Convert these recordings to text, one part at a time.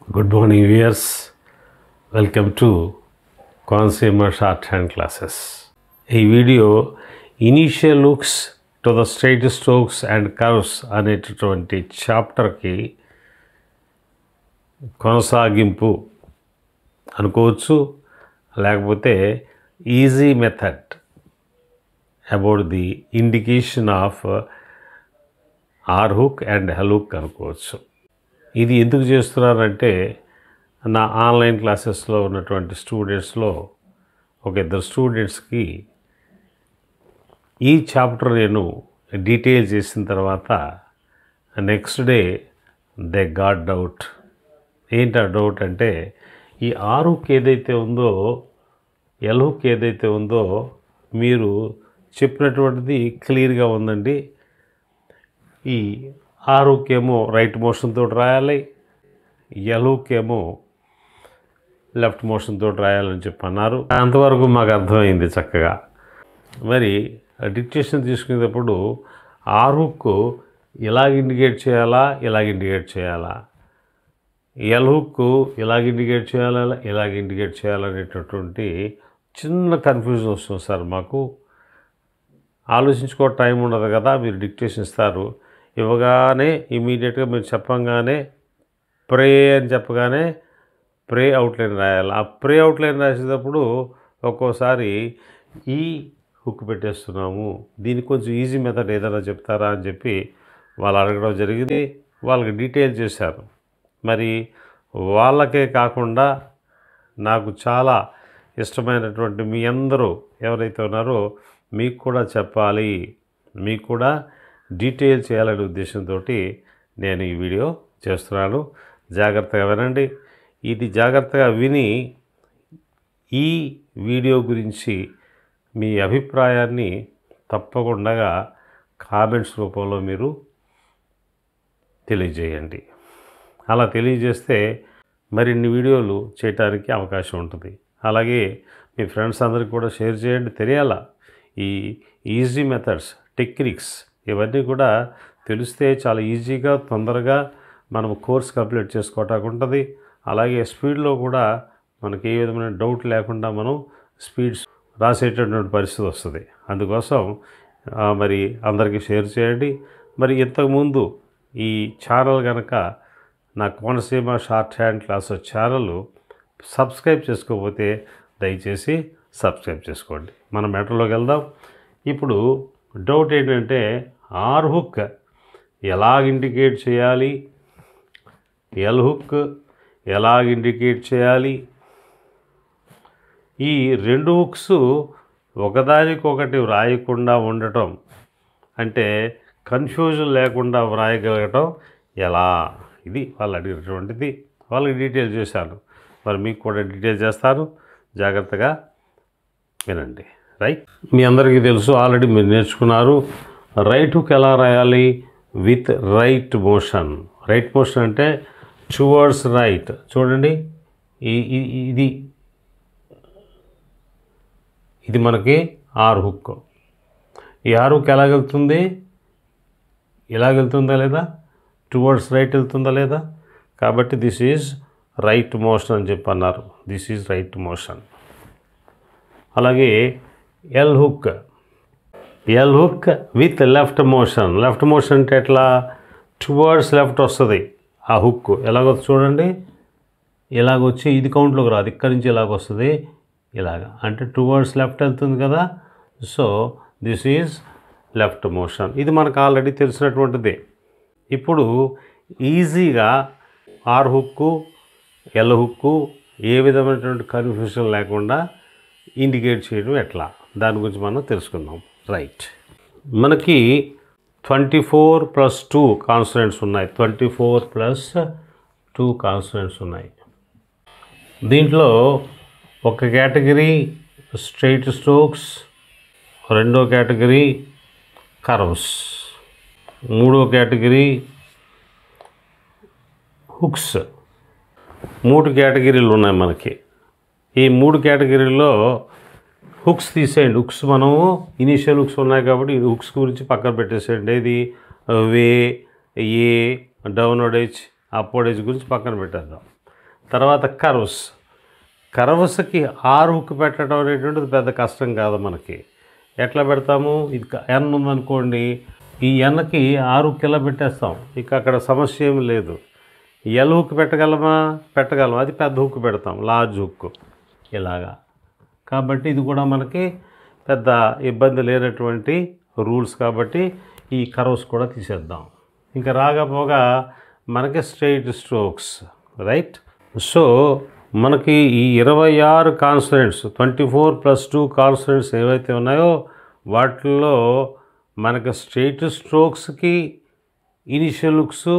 Good morning, viewers. Welcome to Consumer Shorthand Classes. ఈ video initial looks to the straight strokes and curves అనేటటువంటి చాప్టర్కి కొనసాగింపు అనుకోవచ్చు, లేకపోతే easy method about the indication of R hook and L hook అనుకోవచ్చు. ఇది ఎందుకు చేస్తున్నారంటే నా ఆన్లైన్ క్లాసెస్లో ఉన్నటువంటి స్టూడెంట్స్లో ఒక ఇద్దరు స్టూడెంట్స్కి ఈ చాప్టర్ నేను డీటెయిల్ చేసిన తర్వాత next day they got doubt. ఏంటి ఆ డౌట్ అంటే, ఈ ఆర్ హుక్ ఏదైతే ఉందో, ఎల్ హుక్ ఏదైతే ఉందో మీరు చెప్పినటువంటిది క్లియర్గా ఉందండి. ఈ ఆర్ హుక్ ఏమో రైట్ మోషన్ తోటి రాయాలి, ఎల్ హుక్ ఏమో లెఫ్ట్ మోషన్ తోటి రాయాలని చెప్పి అన్నారు. అంతవరకు మాకు అర్థమైంది చక్కగా. మరి డిక్టేషన్ తీసుకునేటప్పుడు ఆర్ హుక్ ఇలాగ ఇండికేట్ చేయాలా, ఇలాగ ఇండికేట్ చేయాలా, ఎల్ హుక్ ఇలాగ ఇండికేట్ చేయాలా, ఇలాగ ఇండికేట్ చేయాలనేటటువంటి చిన్న కన్ఫ్యూజన్ వస్తుంది సార్. మాకు ఆలోచించుకో టైం ఉండదు కదా. మీరు డిక్టేషన్ ఇస్తారు, ఇవ్వగానే ఇమీడియట్గా మీరు చెప్పంగానే ప్రే అని చెప్పగానే ప్రే అవుట్లైన్ రాయాలి. ఆ ప్రే అవుట్లైన్ రాసేటప్పుడు ఒక్కోసారి ఈ హుక్ పెట్టేస్తున్నాము, దీనికి కొంచెం ఈజీ మెథడ్ ఏదైనా చెప్తారా అని చెప్పి వాళ్ళు అడగడం జరిగింది. వాళ్ళకి డీటెయిల్ చేశారు. మరి వాళ్ళకే కాకుండా నాకు చాలా ఇష్టమైనటువంటి మీ అందరూ ఎవరైతే ఉన్నారో మీకు కూడా చెప్పాలి, మీకు కూడా డీటెయిల్ చేయాలనే ఉద్దేశంతో నేను ఈ వీడియో చేస్తున్నాను. జాగ్రత్తగా వినండి. ఇది జాగ్రత్తగా విని ఈ వీడియో గురించి మీ అభిప్రాయాన్ని తప్పకుండా కామెంట్స్ రూపంలో మీరు తెలియజేయండి. అలా తెలియజేస్తే మరిన్ని వీడియోలు చేయడానికి అవకాశం ఉంటుంది. అలాగే మీ ఫ్రెండ్స్ అందరికీ కూడా షేర్ చేయండి. తెలియాలా ఈ ఈజీ మెథడ్స్, టెక్నిక్స్ ఇవన్నీ కూడా తెలిస్తే చాలా ఈజీగా తొందరగా మనం కోర్స్ కంప్లీట్ చేసుకోవటానికి ఉంటుంది. అలాగే స్పీడ్లో కూడా మనకి ఏ విధమైన డౌట్ లేకుండా మనం స్పీడ్స్ రాసేటటువంటి పరిస్థితి వస్తుంది. అందుకోసం మరి అందరికీ షేర్ చేయండి. మరి ఇంతకుముందు ఈ ఛానల్ కనుక నా Konaseema short hand classes channel subscribe చేసుకోకపోతే దయచేసి సబ్స్క్రైబ్ చేసుకోండి. మనం మ్యాటర్లోకి వెళ్దాం. ఇప్పుడు డౌట్ ఏంటంటే, ఆర్ హుక్ ఎలాగ ఇండికేట్ చేయాలి, ఎల్ హుక్ ఎలాగ ఇండికేట్ చేయాలి, ఈ రెండు హుక్స్ ఒకదానికొకటి వ్రాయకుండా ఉండటం అంటే కన్ఫ్యూజన్ లేకుండా వ్రాయగలగటం ఎలా, ఇది వాళ్ళు అడిగినటువంటిది. వాళ్ళకి డీటెయిల్ చేశాను, మరి మీకు కూడా డీటెయిల్ చేస్తాను. జాగ్రత్తగా వినండి. రైట్, మీ అందరికీ తెలుసు, ఆల్రెడీ మీరు నేర్చుకున్నారు. రైట్ హుక్ ఎలా రాయాలి, with right motion. Right motion అంటే టువర్డ్స్ రైట్. చూడండి, ఇది ఇది మనకి ఆర్ హుక్. ఈ ఆర్ హుక్ ఎలాగెళ్తుంది, ఇలాగెళ్తుందా లేదా, టువర్డ్స్ రైట్ వెళ్తుందా లేదా. కాబట్టి దిస్ ఈజ్ రైట్ మోషన్ అని చెప్పి అన్నారు. This is right motion. అలాగే L hook, L hook with left motion. Left motion అంటే ఎట్లా, టువర్డ్స్ లెఫ్ట్ వస్తుంది ఆ హుక్. ఎలాగొచ్చు చూడండి, ఇలాగొచ్చి ఇది కౌంట్లోకి రాదు, ఇక్కడి నుంచి ఇలాగొస్తుంది, ఇలాగ అంటే టువర్డ్స్ లెఫ్ట్ వెళ్తుంది కదా. So this is left motion. ఇది మనకు ఆల్రెడీ తెలిసినటువంటిదే. ఇప్పుడు ఈజీగా ఆర్ హుక్కు, ఎల్ హుక్కు ఏ విధమైనటువంటి కన్ఫ్యూషన్ లేకుండా ఇండికేట్ చేయడం ఎట్లా, దాని గురించి మనం తెలుసుకుందాం. రైట్, మనకి 24+2 కాన్సనెంట్స్ ఉన్నాయి. 24+2 కాన్సనెంట్స్ ఉన్నాయి. దీంట్లో ఒక కేటగిరీ స్ట్రైట్ స్ట్రోక్స్, రెండో కేటగిరీ కర్వ్స్, మూడో కేటగిరీ హుక్స్. 3 కేటగిరీలు ఉన్నాయి మనకి. ఈ 3 కేటగిరీల్లో హుక్స్ తీసేయండి. హుక్స్ మనము ఇనీషియల్ హుక్స్ ఉన్నాయి కాబట్టి ఈ హుక్స్ గురించి పక్కన పెట్టేసేయండి. ఇది వే, ఏ, డౌన్వర్డ్ ఎడ్జ్, అప్వర్డ్ ఎడ్జ్ గురించి పక్కన పెట్టేద్దాం. తర్వాత కర్వ్స్కి ఆర్ హుక్ పెట్టడం అనేటువంటిది పెద్ద కష్టం కాదు మనకి. ఎట్లా పెడతాము, ఇది ఎన్ ఉందనుకోండి, ఈ ఎన్కి ఆర్ హుక్ ఎలా పెట్టేస్తాం, ఇక అక్కడ సమస్య ఏమి లేదు. ఎల్ హుక్ పెట్టగలమా, అది పెద్ద హుక్ పెడతాం, లార్జ్ హుక్ ఇలాగా. కాబట్టి ఇది కూడా మనకి పెద్ద ఇబ్బంది లేనటువంటి రూల్స్. కాబట్టి ఈ కర్వ్స్ కూడా తీసేద్దాం. ఇంకా రాకపోగా మనకి స్ట్రెయిట్ స్ట్రోక్స్, రైట్. సో మనకి ఈ 26 కాన్స్టెంట్స్ 24+2 కాన్స్టెంట్స్ ఏవైతే ఉన్నాయో వాటిల్లో మనకి స్ట్రెయిట్ స్ట్రోక్స్కి initial hooks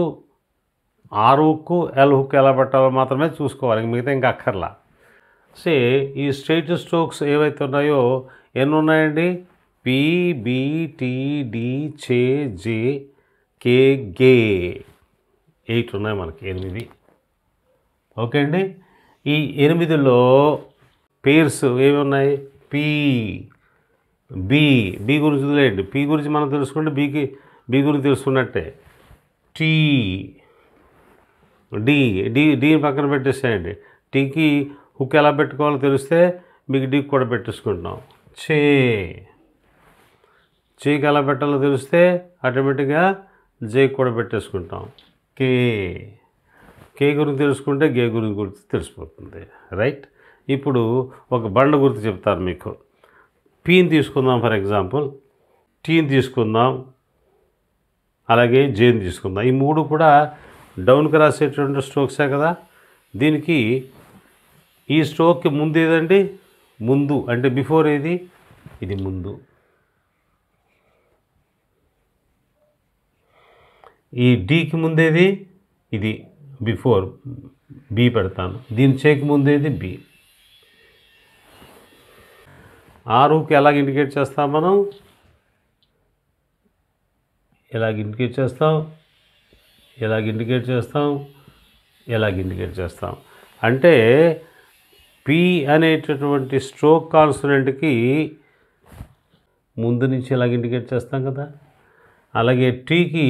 R hook L hook ఎలా పెట్టాలో మాత్రమే చూసుకోవాలి, మిగతా ఇంకా అక్కర్లా. ఈ స్ట్రెయిట్ స్ట్రోక్స్ ఏవైతే ఉన్నాయో ఎన్ని ఉన్నాయండి, P, B, T, D, chay, జే, కే, గే 8 ఉన్నాయి మనకి, 8. ఓకే అండి. ఈ 8లో పేర్స్ ఏమి ఉన్నాయి, పి, బి గురించి వదిలేయండి, పి గురించి మనం తెలుసుకుంటే బి గురించి తెలుసుకున్నట్టే. టీ, డి పక్కన పెట్టేసేయండి. టీకి హుక్ ఎలా పెట్టుకోవాలో తెలిస్తే మీకు డీకి కూడా పెట్టేసుకుంటున్నాం. చేకి ఎలా పెట్టాలో తెలిస్తే ఆటోమేటిక్గా జేకి కూడా పెట్టేసుకుంటాం. కే గురించి తెలుసుకుంటే గే గురించి తెలిసిపోతుంది, రైట్. ఇప్పుడు ఒక బండ గుర్తు చెప్తాను మీకు. పీని తీసుకుందాం ఫర్ ఎగ్జాంపుల్, టీని తీసుకుందాం, అలాగే జేని తీసుకుందాం. ఈ 3 కూడా డౌన్కి రాసేటువంటి స్ట్రోక్సే కదా. దీనికి ఈ స్ట్రోక్కి ముందు ఏదండి, ముందు అంటే బిఫోర్ ఏది, ఇది ముందు. ఈ డీకి ముందేది, ఇది బిఫోర్, బి పెడతాను. దీని చేకి ముందేది బి. ఆర్ హుక్ ఎలాగ ఇండికేట్ చేస్తాం మనం, ఎలాగ ఇండికేట్ చేస్తాం అంటే పి అనేటటువంటి స్ట్రోక్ కాన్సనెంట్కి ముందు నుంచి ఎలాగ ఇండికేట్ చేస్తాం కదా, అలాగే టీకి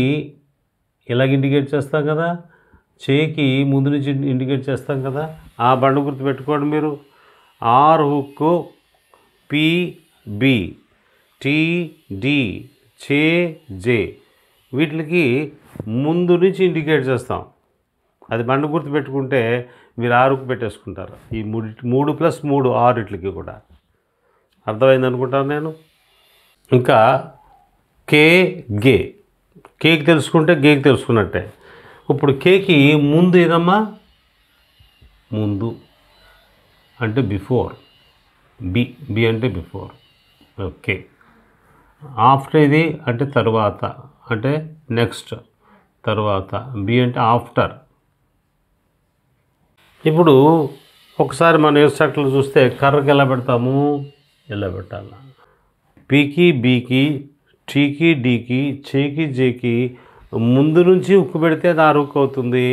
ఎలాగ ఇండికేట్ చేస్తాం కదా, చేకి ముందు నుంచి ఇండికేట్ చేస్తాం కదా. ఆ బండ గుర్తు పెట్టుకోండి మీరు. R hook P, B, T, D, chay, jay వీటికి ముందు నుంచి ఇండికేట్ చేస్తాం. అది బండ గుర్తు పెట్టుకుంటే మీరు ఆర్ హుక్ పెట్టేసుకుంటారు. ఈ 3+3 6 ఇట్లకి కూడా అర్థమైంది అనుకుంటాను నేను. ఇంకా కేకి తెలుసుకుంటే గేకి తెలుసుకున్నట్టే. ఇప్పుడు కేకి ముందు ఏదమ్మా, ముందు అంటే బిఫోర్, బి అంటే బిఫోర్, ఓకే. ఆఫ్టర్ ఇది అంటే తర్వాత, అంటే నెక్స్ట్, తర్వాత. బి అంటే ఆఫ్టర్. ఇప్పుడు ఒకసారి మన ఇన్స్ట్రక్టర్లు చూస్తే కర్రకి ఎలా పెడతాము, ఎలా పెట్టాలి. పీకి, బీకి, టీకి, డీకి, చేకి, జేకి ముందు నుంచి ఉక్కు పెడితే అది ఆర్ హుక్ అవుతుంది.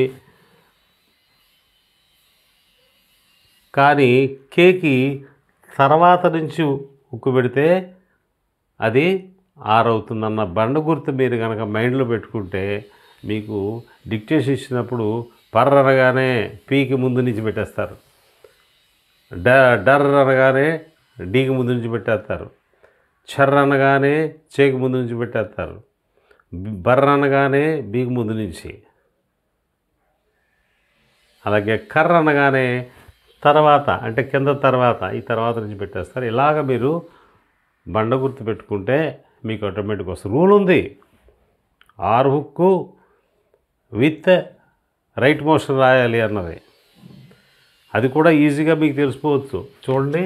కానీ కేకి తర్వాత నుంచి ఉక్కు పెడితే అది ఆర్ అవుతుందన్న బండ గుర్తు మీరు కనుక మైండ్లో పెట్టుకుంటే మీకు డిక్టేషన్ ఇచ్చినప్పుడు పర్ర అనగానే పీకి ముందు నుంచి పెట్టేస్తారు, డర్ అనగానే డీకి ముందు నుంచి పెట్టేస్తారు, చర్ర అనగానే చేకి ముందు నుంచి పెట్టేస్తారు, బర్ర అనగానే బీకి ముందు నుంచి, అలాగే కర్ర అనగానే తర్వాత అంటే కింద తర్వాత, ఈ తర్వాత నుంచి పెట్టేస్తారు. ఇలాగ మీరు బండ గుర్తు పెట్టుకుంటే మీకు ఆటోమేటిక్ వస్తుంది. రూల్ ఉంది, R hook with right motion రాయాలి అన్నది. అది కూడా ఈజీగా మీకు తెలిసిపోవచ్చు. చూడండి,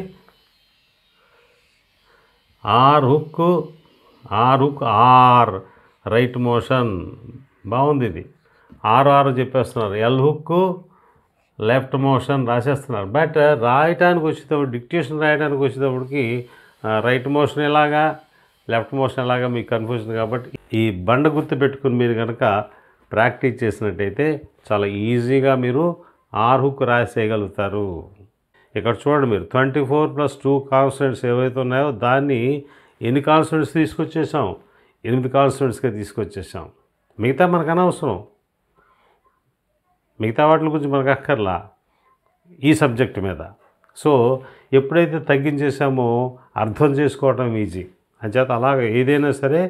R hook R right motion, బాగుంది. ఇది ఆర్ చెప్పేస్తున్నారు. ఎల్ హుక్ లెఫ్ట్ మోషన్ రాసేస్తున్నారు. బట్ రాయటానికి వచ్చేటప్పుడు, డిక్టేషన్ రాయడానికి వచ్చేటప్పటికి రైట్ మోషన్ ఎలాగా, లెఫ్ట్ మోషన్ ఎలాగా మీకు కన్ఫ్యూజన్. కాబట్టి ఈ బండ గుర్తు పెట్టుకుని మీరు కనుక ప్రాక్టీస్ చేసినట్టయితే చాలా ఈజీగా మీరు ఆర్ హుక్ రాసేయగలుగుతారు. ఇక్కడ చూడండి మీరు 24+2 కాన్స్టెంట్స్ ఏవైతే ఉన్నాయో దాన్ని ఎన్ని కాన్స్టెంట్స్ తీసుకొచ్చేసాం, 8 కాన్స్టెంట్స్గా తీసుకొచ్చేసాం. మిగతా మనకు అనవసరం, మిగతా వాటి గురించి మనకు అక్కర్లా. ఈ సబ్జెక్ట్ మీద. సో ఎప్పుడైతే తగ్గించేసామో అర్థం చేసుకోవటం ఈజీ. అంచేత అలాగ ఏదైనా సరే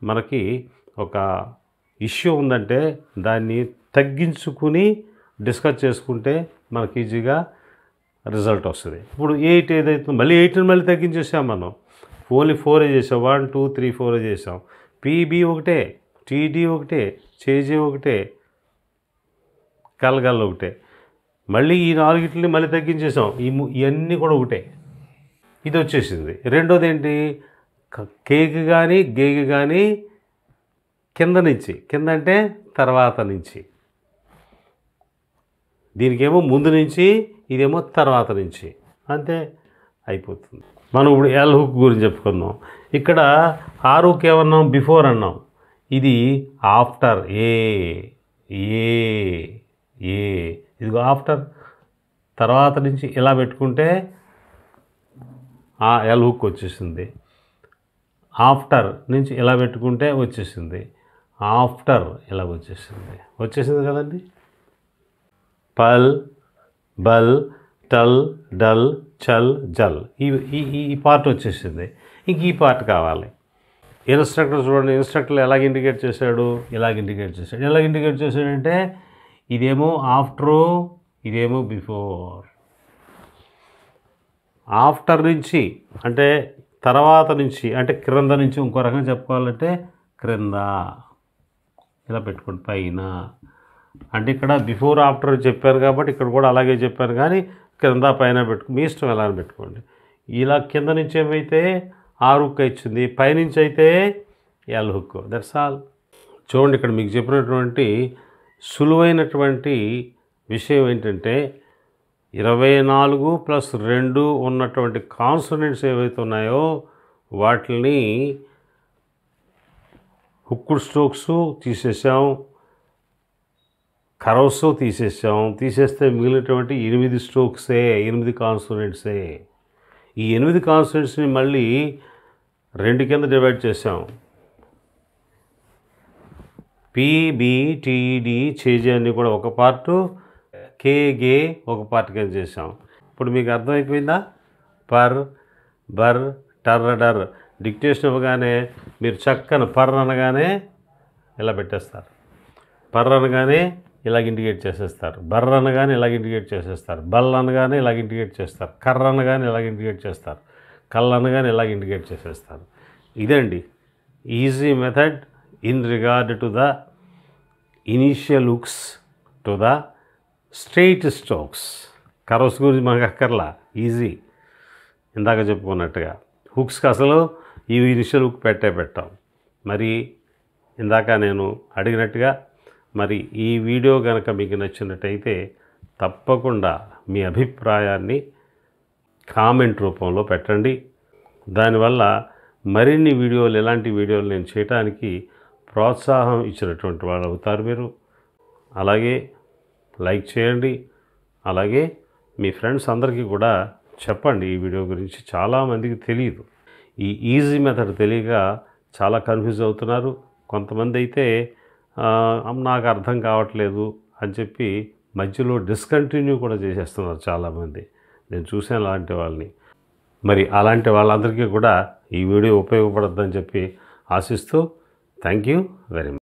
మనకి ఒక ఇష్యూ ఉందంటే దాన్ని తగ్గించుకుని డిస్కస్ చేసుకుంటే మనకి ఈజీగా రిజల్ట్ వస్తుంది. ఇప్పుడు 8 ఏదైతే మళ్ళీ 8ని మళ్ళీ తగ్గించేసాం మనం. ఓన్లీ 4 చేసాం. 1 2 3 4 చేసాం. పీబీ ఒకటే, టీడీ ఒకటే, చేజే ఒకటే, కలగల్ ఒకటే. మళ్ళీ ఈ 4ని మళ్ళీ తగ్గించేసాం. ఇవన్నీ కూడా ఒకటే. ఇది వచ్చేసింది. రెండోది ఏంటి, కేకి కానీ గేకి కానీ కింద నుంచి, కింద అంటే తర్వాత నుంచి, దీనికేమో ముందు నుంచి, ఇదేమో తర్వాత నుంచి, అంతే అయిపోతుంది. మనం ఇప్పుడు ఎల్ హుక్ గురించి చెప్పుకుందాం. ఇక్కడ ఆర్ హుక్ ఏమన్నాం, బిఫోర్ అన్నాం. ఇది ఆఫ్టర్ ఏ ఏ ఏ ఇదిగో ఆఫ్టర్ తర్వాత నుంచి ఇలా పెట్టుకుంటే ఆ ఎల్ హుక్ వచ్చేసింది. ఆఫ్టర్ నుంచి ఇలా పెట్టుకుంటే వచ్చేసింది. ఆఫ్టర్ ఇలా వచ్చేసింది కదండి. పల్, బల్, టల్, డల్, చల్, జల్ ఈ పార్ట్ వచ్చేసింది. ఇంక ఈ పార్ట్ కావాలి. ఇన్స్ట్రక్టర్ చూడండి, ఇన్స్ట్రక్టర్ ఎలాగ ఇండికేట్ చేశాడు, ఎలాగ ఇండికేట్ చేశాడంటే ఇదేమో ఆఫ్టరు, ఇదేమో బిఫోర్. ఆఫ్టర్ నుంచి అంటే తర్వాత నుంచి, అంటే క్రింద నుంచి, ఇంకో రకంగా చెప్పుకోవాలంటే క్రింద ఇలా పెట్టుకోండి, పైన. అంటే ఇక్కడ బిఫోర్ ఆఫ్టర్ చెప్పారు కాబట్టి ఇక్కడ కూడా అలాగే చెప్పారు, కానీ క్రింద పైన మీ ఇష్టం ఎలా అని పెట్టుకోండి. ఇలా కింద నుంచి ఏమైతే ఆర్ హుక్ ఇచ్చింది, పైనుంచి అయితే ఎల్ హుక్. That's all. చూడండి, ఇక్కడ మీకు చెప్పినటువంటి సులువైనటువంటి విషయం ఏంటంటే 24 + 2 ఉన్నటువంటి కాన్సోనెంట్స్ ఏవైతే ఉన్నాయో వాటిని హుక్డ్ స్ట్రోక్స్ తీసేసాం, కర్వ్స్ తీసేసాం. తీసేస్తే మిగిలినటువంటి 8 స్ట్రోక్సే, 8 కాన్సోనెంట్సే. ఈ 8 కాన్సోనెంట్స్ని మళ్ళీ 2 కింద డివైడ్ చేసాం. పిబిటిడి చేజే అన్నీ కూడా ఒక పార్టు, కేగే ఒక పార్ట్ కింద చేసాం. ఇప్పుడు మీకు అర్థమైపోయిందా? పర్, బర్, టర్, డర్. డిక్టేషన్ ఇవ్వగానే మీరు చక్కని పర్ అనగానే ఇలా పెట్టేస్తారు, పర్ అనగానే ఇలాగ ఇండికేట్ చేసేస్తారు, బర్ర అనగానే ఇలాగ ఇండికేట్ చేసేస్తారు, బల్ అనగానే ఇలాగ ఇండికేట్ చేస్తారు, కర్ర అనగానే ఇలాగ ఇండికేట్ చేస్తారు, కల్ అనగానే ఇలాగ ఇండికేట్ చేసేస్తారు. ఇదండి easy method in regard to the initial hooks to the straight strokes. Curves గురించి మనకు అక్కర్లా, ఈజీ. ఇందాక చెప్పుకున్నట్టుగా హుక్స్కి అసలు ఈ ఇనిషియల్ హుక్ పెట్టాం. మరి ఇందాక నేను అడిగినట్టుగా మరి ఈ వీడియో కనుక మీకు నచ్చినట్టయితే తప్పకుండా మీ అభిప్రాయాన్ని కామెంట్ రూపంలో పెట్టండి. దానివల్ల మరిన్ని వీడియోలు, ఇలాంటి వీడియోలు నేను చేయడానికి ప్రోత్సాహం ఇచ్చినటువంటి వాళ్ళు అవుతారు మీరు. అలాగే లైక్ చేయండి. అలాగే మీ ఫ్రెండ్స్ అందరికీ కూడా చెప్పండి ఈ వీడియో గురించి. చాలామందికి తెలియదు, ఈ ఈజీ మెథడ్ తెలియక చాలా కన్ఫ్యూజ్ అవుతున్నారు. కొంతమంది అయితే నాకు అర్థం కావట్లేదు అని చెప్పి మధ్యలో డిస్కంటిన్యూ కూడా చేసేస్తున్నారు చాలామంది. నేను చూసాను అలాంటి వాళ్ళని. మరి అలాంటి వాళ్ళందరికీ కూడా ఈ వీడియో ఉపయోగపడుతుందని చెప్పి ఆశిస్తూ థ్యాంక్ యూ వెరీ మచ్.